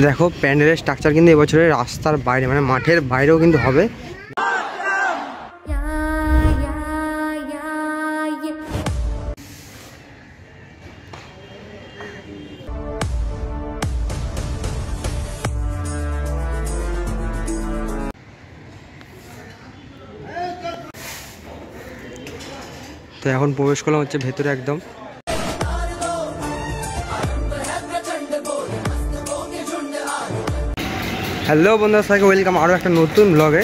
দেখো প্যান্ডেলের স্ট্রাকচার কিন্তু এবছরের রাস্তার বাইরে মানে মাঠের বাইরেও কিন্তু হবে। তো এখন প্রবেশ করলাম হচ্ছে ভেতরে একদম। হ্যালো বন্ধুরা, সবাইকে ওয়েলকাম আরও একটা নতুন ব্লগে।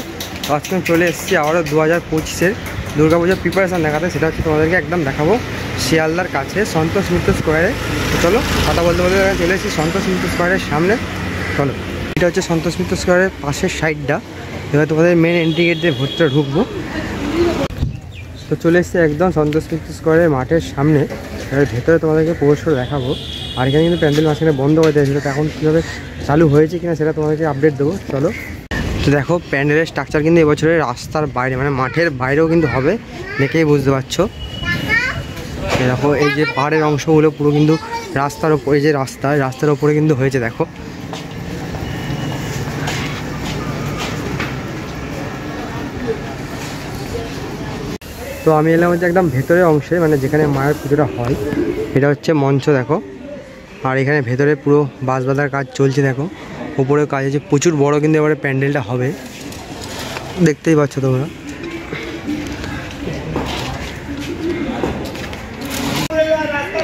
আজকে আমি চলে এসেছি আবারও 2025-এর দুর্গাপূজার প্রিপারেশান দেখাতে। সেটা হচ্ছে তোমাদেরকে একদম দেখাবো শিয়ালদার কাছে সন্তোষ মিত্র স্কোয়ারে। তো চলো কথা বলতে বলতে চলে এসেছি সন্তোষ মিত্র স্কোয়ারের সামনে। চলো, এটা হচ্ছে সন্তোষ মিত্র স্কোয়ারের পাশের সাইডটা। এবার তোমাদের মেন এন্ট্রি গেট দিয়ে ভেতরে ঢুকবো। তো চলে এসেছি একদম সন্তোষ মিত্র স্কোয়ারের মাঠের সামনে। এবার ভেতরে তোমাদেরকে প্রবেশ করে দেখাবো। আর এখানে কিন্তু প্যান্ডেল মাঝখানে বন্ধ হয়ে দিয়েছিল, তো এখন কীভাবে চালু হয়েছে কিনা সেটা তোমাদেরকে আপডেট দেবো। চলো, তো দেখো প্যান্ডেলের স্ট্রাকচার কিন্তু এবছরের রাস্তার বাইরে মানে মাঠের বাইরেও কিন্তু হবে, দেখেই বুঝতে পারছো। দেখো এই যে পাহাড়ের অংশগুলো পুরো কিন্তু রাস্তার ওপরে, যে রাস্তার ওপরে কিন্তু হয়েছে। দেখো তো আমি এলাম হচ্ছে একদম ভেতরের অংশে, মানে যেখানে মায়ের পুজোটা হয়। এটা হচ্ছে মঞ্চ দেখো। আর এখানে ভেতরে পুরো বাঁশ বাঁধার কাজ চলছে। দেখো উপরে কাজ আছে প্রচুর বড়, কিন্তু এবারে প্যান্ডেলটা হবে, দেখতেই পাচ্ছ তোমরা।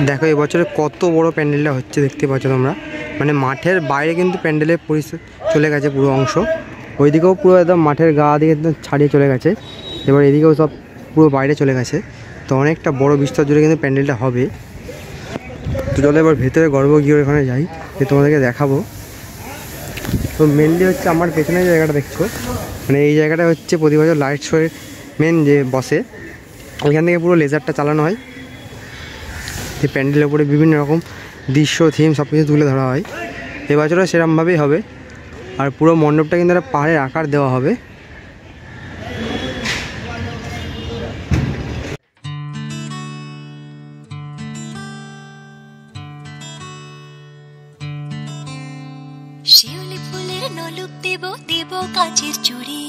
দেখো এবছরে কত বড় প্যান্ডেলটা হচ্ছে, দেখতে পাচ্ছ তোমরা। মানে মাঠের বাইরে কিন্তু প্যান্ডেলের পরিস্থিতি চলে গেছে পুরো অংশ। ওইদিকেও পুরো একদম মাঠের গা দিকে একদম ছাড়িয়ে চলে গেছে। এবার এদিকেও সব পুরো বাইরে চলে গেছে। তো অনেকটা বড় বিস্তার জুড়ে কিন্তু প্যান্ডেলটা হবে। তো চলো এবার ভেতরে গর্ব গিয়ে ওখানে যাই, যে তোমাদেরকে দেখাবো। তো মেনলি হচ্ছে আমার পেছনে যে জায়গাটা দেখছো, মানে এই জায়গাটা হচ্ছে প্রতি বছর লাইট শোয়ের মেন যে বসে, এখান থেকে পুরো লেজারটা চালানো হয়। এই প্যান্ডেলের উপরে বিভিন্ন রকম দৃশ্য, থিম সব কিছু তুলে ধরা হয়। এবছরও সেরকমভাবেই হবে। আর পুরো মণ্ডপটা কিন্তু একটা পাহাড়ের আকার দেওয়া হবে। শিউলি ফুলের নলুক দেব দেব কাচের চুড়ি,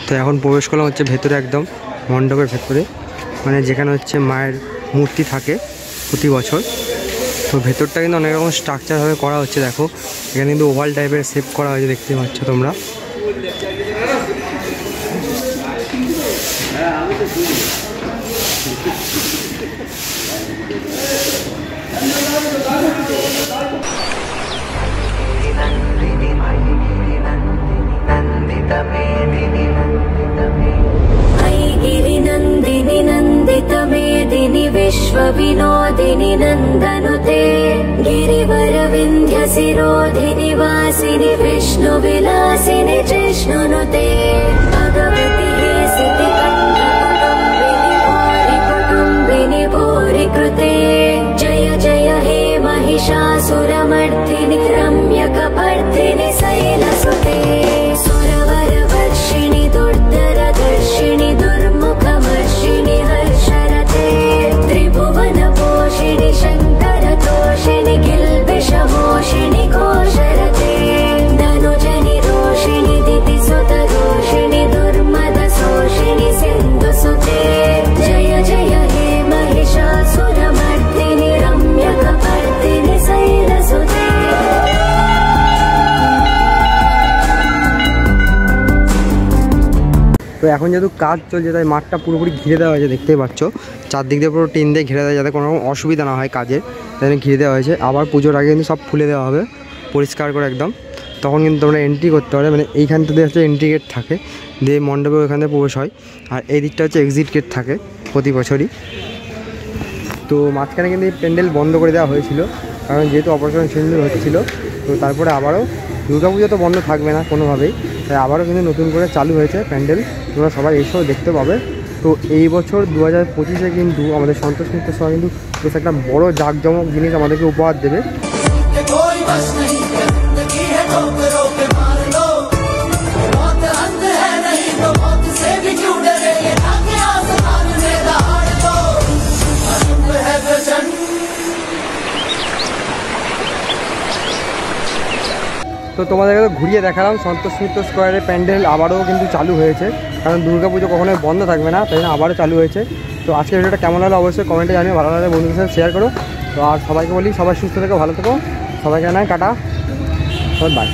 তো এখন প্রবেশ করলাম হচ্ছে ভেতরে একদম মণ্ডপের ভেতরে, মানে যেখানে হচ্ছে মায়ের মূর্তি থাকে প্রতি বছর। তো ভেতরটা কিন্তু অনেক রকম স্ট্রাকচারভাবে করা হচ্ছে। দেখো এখানে কিন্তু ওভাল টাইপের শেপ করা হয়েছে, দেখতে পাচ্ছ তোমরা। मेदिनि विश्व विनोदिनि नन्दनुते गिरिवर विन्ध्य शिरोधिनि वासिनि विष्णु विलासिनि जिष्णुनुते भगवति हेसिति कुटुम्बिनि भूरि कृते जय जय हे महिषासुरमर्दिनि रम्यकपर्दिनि शैलसुते सुरवर वर्षिणि दुर्धरदर्शिनि दुर्मुखमर्षिणि त्रिभुवनपोषिणि शङ्करतोषिणि किल्बिषमोषिणि घोषरते धनुजनि रोषिणि दितिसुतरोषिणि दुर्मदशोषिणि सिन्धुसुते जय जय हे महिषासुरमर्दिनि रम्यकपर्दिनि शैलसुते। তো এখন যেহেতু কাজ চলছে তাই মাঠটা পুরোপুরি ঘিরে দেওয়া হয়েছে, দেখতেই পাচ্ছ। চারদিক দিয়ে পুরো টিন দিয়ে ঘিরে দেওয়া, যাতে কোনো রকম অসুবিধা না হয় কাজের, তাই ঘিরে দেওয়া হয়েছে। আবার পুজোর আগে কিন্তু সব খুলে দেওয়া হবে পরিষ্কার করে একদম। তখন কিন্তু তোমরা এন্ট্রি করতে পারবে, মানে এইখানটাতে হচ্ছে এন্ট্রি গেট থাকে, দিয়ে মণ্ডপে ওইখানে প্রবেশ হয়। আর এই দিকটা হচ্ছে এক্সিট গেট থাকে প্রতি বছরই। তো মাঝখানে কিন্তু এই প্যান্ডেল বন্ধ করে দেওয়া হয়েছিল, কারণ যেহেতু অপারেশন সিন্দুর হচ্ছিল। তো তারপরে আবারও দুর্গাপুজো তো বন্ধ থাকবে না কোনোভাবেই, তাই আবারও কিন্তু নতুন করে চালু হয়েছে প্যান্ডেল, তোমরা সবাই এসেও দেখতে পাবে। তো এই বছর 2025-এ কিন্তু আমাদের সন্তোষ মিত্র সভা কিন্তু বেশ একটা বড় জাঁকজমক জিনিস আমাদেরকে উপহার দেবে। তো তোমাদেরকে তো ঘুরিয়ে দেখালাম সন্তোষ মিত্র স্কোয়ারে প্যান্ডেল আবারও কিন্তু চালু হয়েছে, কারণ দুর্গাপুজো কখনোই বন্ধ থাকবে না, তাই জন্য আবারও চালু হয়েছে। তো আজকের ভিডিওটা কেমন হলো অবশ্যই কমেন্টে জানিও, ভালো লাগলে বন্ধুদের সাথে শেয়ার করো। তো আর সবাইকে বলি সবাই সুস্থ থেকো, ভালো থেকো, সবাইকে নয় টাটা, বাই।